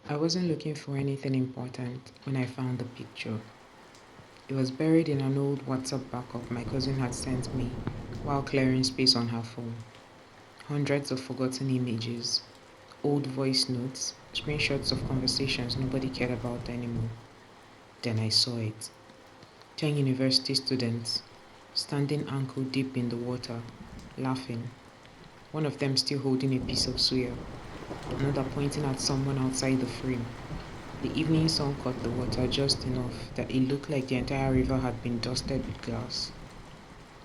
I wasn't looking for anything important when I found the picture. It was buried in an old WhatsApp backup my cousin had sent me while clearing space on her phone. Hundreds of forgotten images, old voice notes, screenshots of conversations nobody cared about anymore. Then I saw it. 10 university students, standing ankle deep in the water, laughing. One of them still holding a piece of suya, another pointing at someone outside the frame. The evening sun caught the water just enough that it looked like the entire river had been dusted with glass.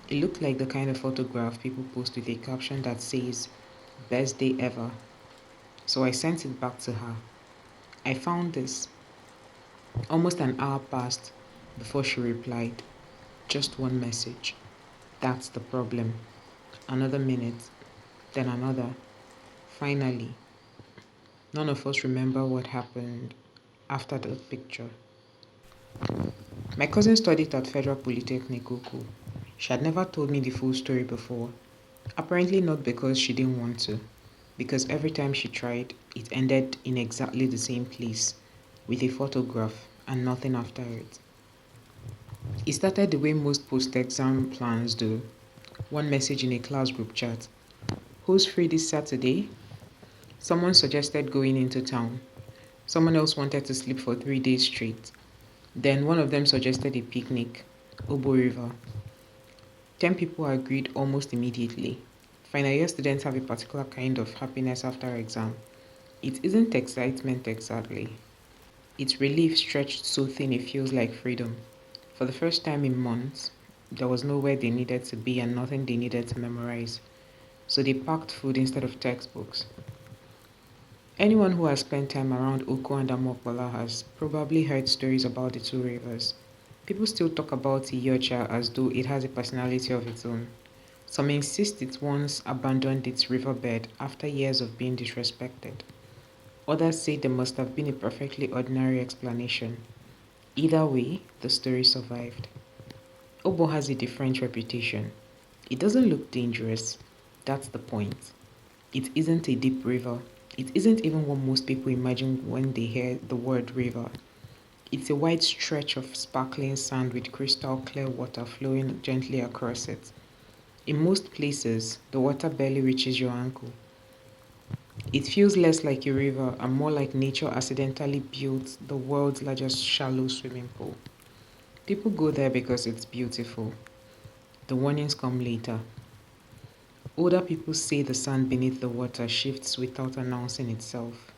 It looked like the kind of photograph people post with a caption that says, "Best day ever." So I sent it back to her. I found this. Almost an hour passed before she replied. Just one message. That's the problem. Another minute, then another. Finally, none of us remember what happened after the picture. My cousin studied at Federal Polytechnic Oko. She had never told me the full story before. Apparently not because she didn't want to, because every time she tried, it ended in exactly the same place, with a photograph and nothing after it. It started the way most post-exam plans do. One message in a class group chat. Who's free this Saturday? Someone suggested going into town. Someone else wanted to sleep for 3 days straight. Then one of them suggested a picnic, Ogbo River. 10 people agreed almost immediately. Final year students have a particular kind of happiness after exam. It isn't excitement exactly. It's relief stretched so thin it feels like freedom. For the first time in months, there was nowhere they needed to be and nothing they needed to memorize. So they packed food instead of textbooks. Anyone who has spent time around Oko and Amokbala has probably heard stories about the two rivers. People still talk about Iyocha as though it has a personality of its own. Some insist it once abandoned its riverbed after years of being disrespected. Others say there must have been a perfectly ordinary explanation. Either way, the story survived. Obo has a different reputation. It doesn't look dangerous. That's the point. It isn't a deep river. It isn't even what most people imagine when they hear the word river. It's a wide stretch of sparkling sand with crystal clear water flowing gently across it. In most places, the water barely reaches your ankle. It feels less like a river and more like nature accidentally built the world's largest shallow swimming pool. People go there because it's beautiful. The warnings come later. Older people say the sand beneath the water shifts without announcing itself.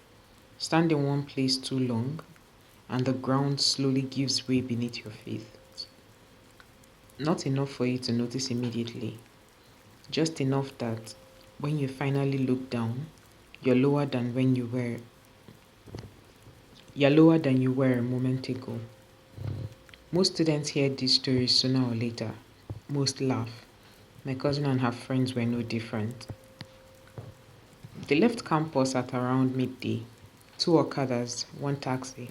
Stand in one place too long, and the ground slowly gives way beneath your feet. Not enough for you to notice immediately, just enough that when you finally look down, you're lower than when you were you're lower than you were a moment ago. Most students hear these stories sooner or later. Most laugh. My cousin and her friends were no different. They left campus at around midday. Two Okadas, one taxi.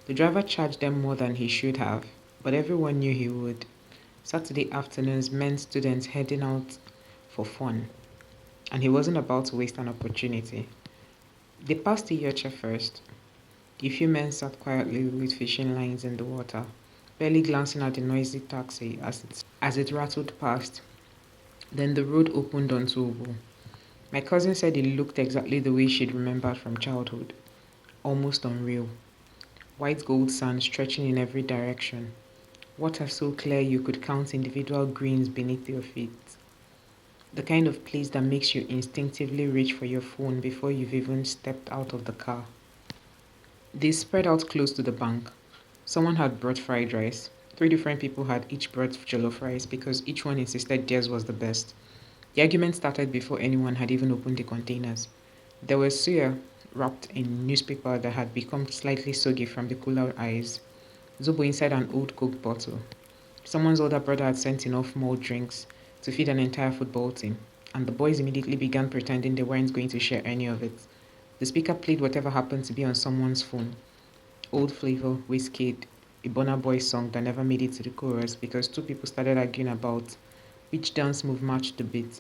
The driver charged them more than he should have, but everyone knew he would. Saturday afternoons meant students heading out for fun, and he wasn't about to waste an opportunity. They passed the yacht first. A few men sat quietly with fishing lines in the water, barely glancing at the noisy taxi as it rattled past. Then the road opened onto Obo. My cousin said it looked exactly the way she'd remembered from childhood, almost unreal. White gold sand stretching in every direction. Water so clear you could count individual grains beneath your feet. The kind of place that makes you instinctively reach for your phone before you've even stepped out of the car. They spread out close to the bank. Someone had brought fried rice. Three different people had each brought jollof rice because each one insisted theirs was the best. The argument started before anyone had even opened the containers. There was suya wrapped in newspaper that had become slightly soggy from the cooler ice. Zobo inside an old Coke bottle. Someone's older brother had sent enough more drinks to feed an entire football team, and the boys immediately began pretending they weren't going to share any of it. The speaker played whatever happened to be on someone's phone. Old Flavor, Wizkid, a Burna Boy song that never made it to the chorus because two people started arguing about which dance move matched the beat.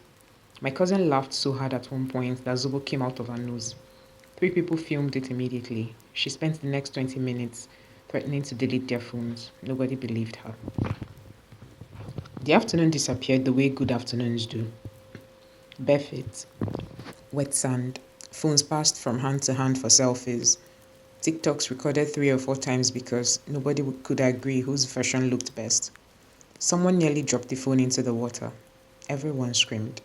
My cousin laughed so hard at one point that Zobo came out of her nose. Three people filmed it immediately. She spent the next 20 minutes threatening to delete their phones. Nobody believed her. The afternoon disappeared the way good afternoons do. Bare feet, wet sand, phones passed from hand to hand for selfies. TikToks recorded 3 or 4 times because nobody could agree whose version looked best. Someone nearly dropped the phone into the water. Everyone screamed.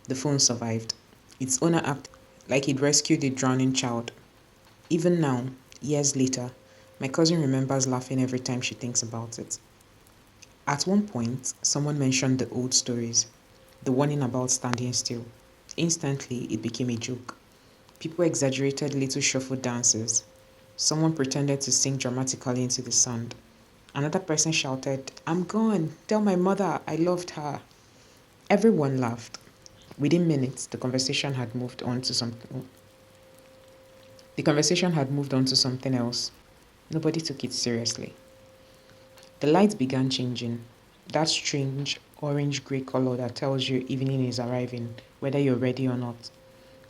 The phone survived. Its owner acted like he'd rescued a drowning child. Even now, years later, my cousin remembers laughing every time she thinks about it. At one point, someone mentioned the old stories, the warning about standing still. Instantly, it became a joke. People exaggerated little shuffle dances. Someone pretended to sing dramatically into the sand. Another person shouted, "I'm gone. Tell my mother I loved her." Everyone laughed. Within minutes, the conversation had moved on to something else. Nobody took it seriously. The lights began changing. That strange orange-gray color that tells you evening is arriving, whether you're ready or not.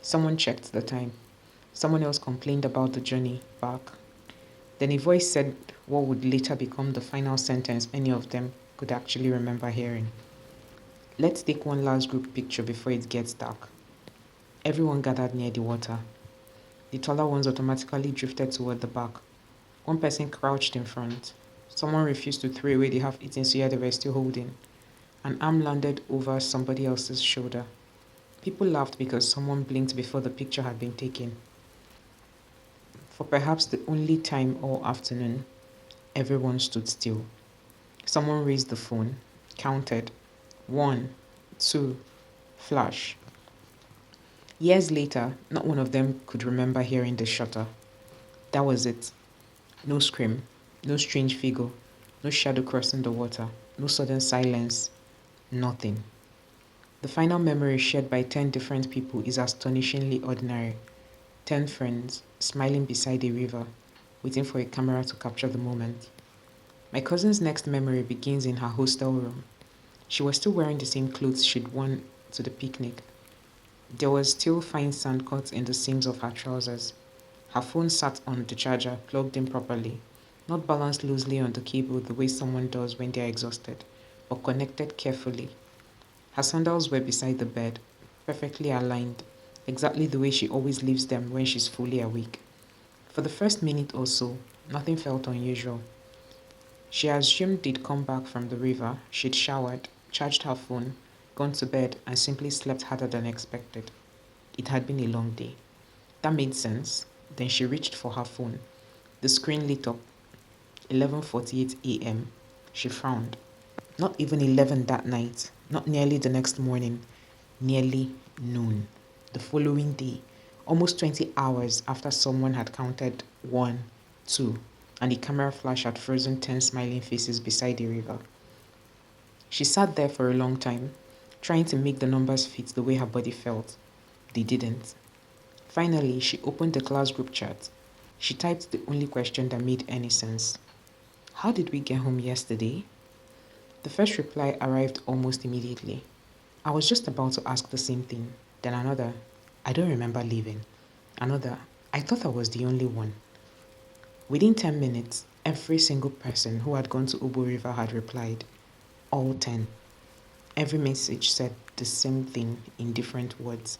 Someone checked the time. Someone else complained about the journey back. Then a voice said what would later become the final sentence any of them could actually remember hearing. "Let's take one last group picture before it gets dark." Everyone gathered near the water. The taller ones automatically drifted toward the back. One person crouched in front. Someone refused to throw away the half-eaten suya they were still holding. An arm landed over somebody else's shoulder. People laughed because someone blinked before the picture had been taken. For perhaps the only time all afternoon, everyone stood still. Someone raised the phone, counted. 1, 2, flash. Years later, not one of them could remember hearing the shutter. That was it. No scream, no strange figure, no shadow crossing the water, no sudden silence, nothing. The final memory shared by 10 different people is astonishingly ordinary. 10 friends, smiling beside a river, waiting for a camera to capture the moment. My cousin's next memory begins in her hostel room. She was still wearing the same clothes she'd worn to the picnic. There was still fine sand cut in the seams of her trousers. Her phone sat on the charger, plugged in properly, not balanced loosely on the cable the way someone does when they are exhausted, but connected carefully. Her sandals were beside the bed, perfectly aligned, exactly the way she always leaves them when she's fully awake. For the first minute or so, nothing felt unusual. She assumed they'd come back from the river, she'd showered, charged her phone, gone to bed, and simply slept harder than expected. It had been a long day. That made sense. Then she reached for her phone. The screen lit up. 11:48 a.m. She frowned. Not even 11 that night, not nearly the next morning, nearly noon. The following day, almost 20 hours after someone had counted 1, 2, and the camera flash had frozen 10 smiling faces beside the river. She sat there for a long time, trying to make the numbers fit the way her body felt. They didn't. Finally, she opened the class group chat. She typed the only question that made any sense. "How did we get home yesterday?" The first reply arrived almost immediately. "I was just about to ask the same thing." Then another, "I don't remember leaving." Another, "I thought I was the only one." Within 10 minutes, every single person who had gone to Ogbo River had replied. All 10. Every message said the same thing in different words.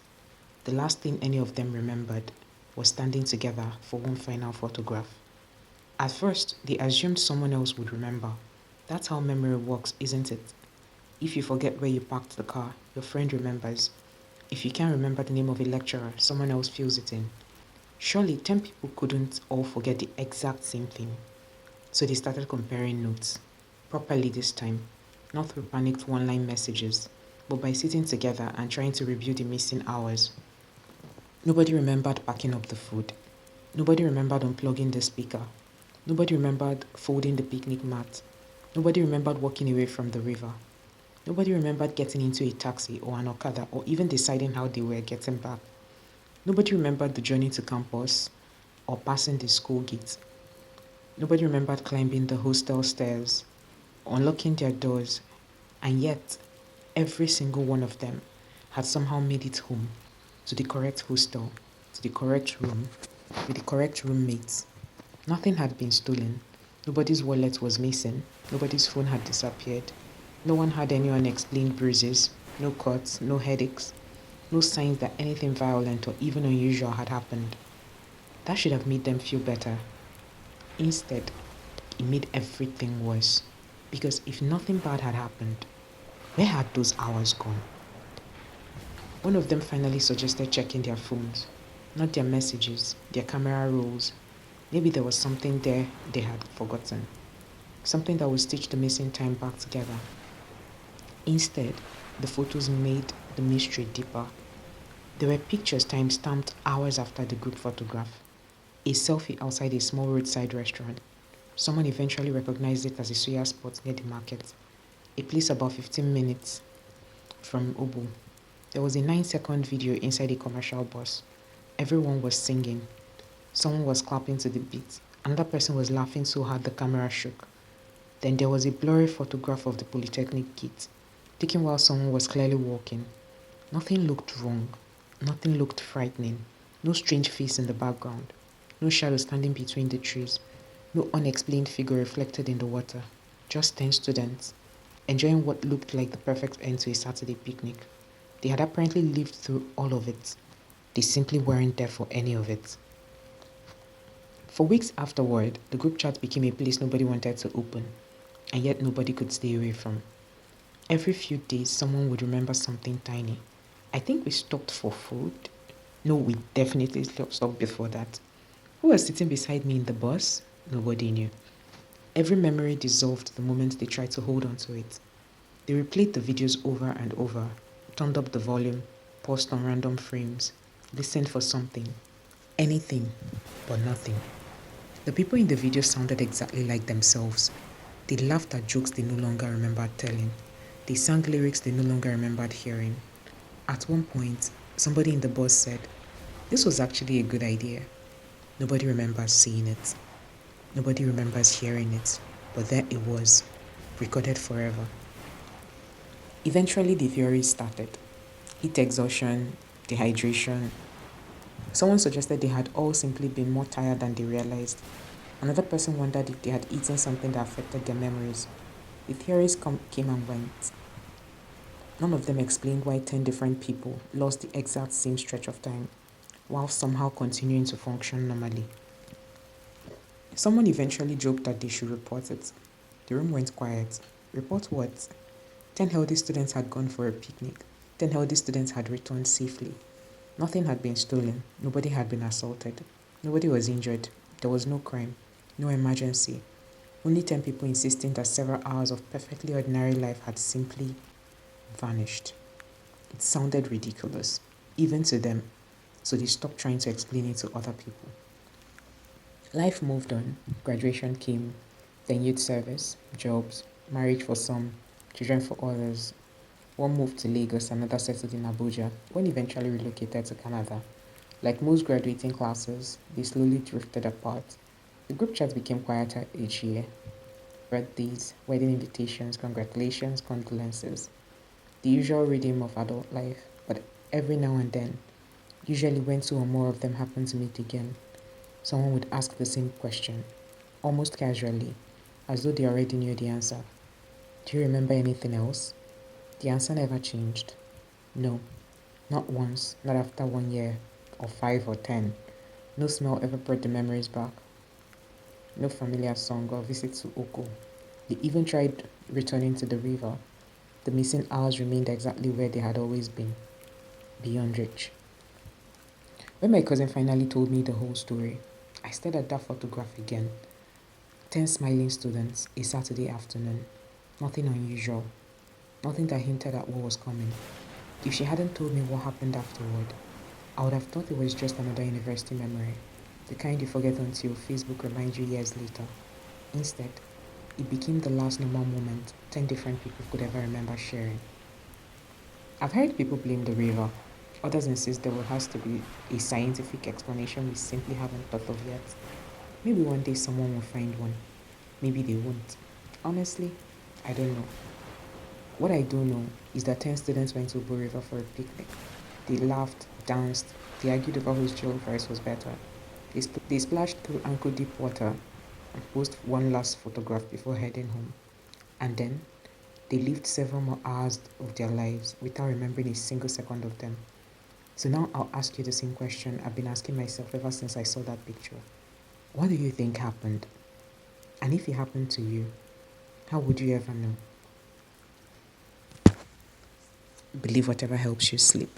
The last thing any of them remembered was standing together for one final photograph. At first, they assumed someone else would remember. That's how memory works, isn't it? If you forget where you parked the car, your friend remembers. If you can't remember the name of a lecturer, someone else fills it in. Surely 10 people couldn't all forget the exact same thing. So they started comparing notes. Properly this time, not through panicked one-line messages, but by sitting together and trying to review the missing hours. Nobody remembered packing up the food. Nobody remembered unplugging the speaker. Nobody remembered folding the picnic mat. Nobody remembered walking away from the river. Nobody remembered getting into a taxi or an Okada or even deciding how they were getting back. Nobody remembered the journey to campus or passing the school gate. Nobody remembered climbing the hostel stairs, unlocking their doors, and yet every single one of them had somehow made it home to the correct hostel to the correct room with the correct roommates. Nothing had been stolen. Nobody's wallet was missing. Nobody's phone had disappeared. No one had any unexplained bruises, no cuts, no headaches, no signs that anything violent or even unusual had happened. That should have made them feel better. Instead, it made everything worse. Because if nothing bad had happened, where had those hours gone? One of them finally suggested checking their phones, not their messages, their camera rolls. Maybe there was something there they had forgotten, something that would stitch the missing time back together. Instead, the photos made the mystery deeper. There were pictures time-stamped hours after the group photograph. A selfie outside a small roadside restaurant. Someone eventually recognized it as a suya spot near the market, a place about 15 minutes from Ogbo. There was a 9-second video inside a commercial bus. Everyone was singing. Someone was clapping to the beat. Another person was laughing so hard the camera shook. Then there was a blurry photograph of the Polytechnic gate, taken while someone was clearly walking. Nothing looked wrong. Nothing looked frightening. No strange face in the background. No shadow standing between the trees. No unexplained figure reflected in the water. Just 10 students, enjoying what looked like the perfect end to a Saturday picnic. They had apparently lived through all of it. They simply weren't there for any of it. For weeks afterward, the group chat became a place nobody wanted to open, and yet nobody could stay away from. Every few days, someone would remember something tiny. I think we stopped for food. No, we definitely stopped before that. Who was sitting beside me in the bus? Nobody knew. Every memory dissolved the moment they tried to hold on to it. They replayed the videos over and over, turned up the volume, paused on random frames, listened for something. Anything, but nothing. The people in the video sounded exactly like themselves. They laughed at jokes they no longer remembered telling. They sang lyrics they no longer remembered hearing. At one point, somebody in the bus said, "This was actually a good idea." Nobody remembers seeing it. Nobody remembers hearing it. But there it was, recorded forever. Eventually, the theories started. Heat exhaustion, dehydration. Someone suggested they had all simply been more tired than they realized. Another person wondered if they had eaten something that affected their memories. The theories came and went. None of them explained why 10 different people lost the exact same stretch of time, while somehow continuing to function normally. Someone eventually joked that they should report it. The room went quiet. Report what? 10 healthy students had gone for a picnic. 10 healthy students had returned safely. Nothing had been stolen. Nobody had been assaulted. Nobody was injured. There was no crime. No emergency. Only 10 people insisting that several hours of perfectly ordinary life had simply vanished. It sounded ridiculous, even to them, so they stopped trying to explain it to other people. Life moved on. Graduation came, then youth service, jobs, marriage for some, children for others. One moved to Lagos, another settled in Abuja, one eventually relocated to Canada. Like most graduating classes, they slowly drifted apart. The group chat became quieter each year. Birthdays, wedding invitations, congratulations, condolences. The usual rhythm of adult life, but every now and then, usually when two or more of them happen to meet again, someone would ask the same question, almost casually, as though they already knew the answer. Do you remember anything else? The answer never changed. No, not once, not after 1 year, or 5 or 10. No smell ever brought the memories back. No familiar song or visit to Oko. They even tried returning to the river. The missing hours remained exactly where they had always been, beyond reach. When my cousin finally told me the whole story, I stared at that photograph again. 10 smiling students, a Saturday afternoon. Nothing unusual. Nothing that hinted at what was coming. If she hadn't told me what happened afterward, I would have thought it was just another university memory, the kind you forget until Facebook reminds you years later. Instead, it became the last normal moment 10 different people could ever remember sharing. I've heard people blame the river. Others insist there has to be a scientific explanation we simply haven't thought of yet. Maybe one day someone will find one. Maybe they won't. Honestly, I don't know. What I do know is that 10 students went to Ogbo River for a picnic. They laughed, danced, They argued over whose jewel price was better. They splashed through ankle-deep water and posed one last photograph before heading home. And then, they lived several more hours of their lives without remembering a single second of them. So now I'll ask you the same question I've been asking myself ever since I saw that picture. What do you think happened? And if it happened to you, how would you ever know? Believe whatever helps you sleep.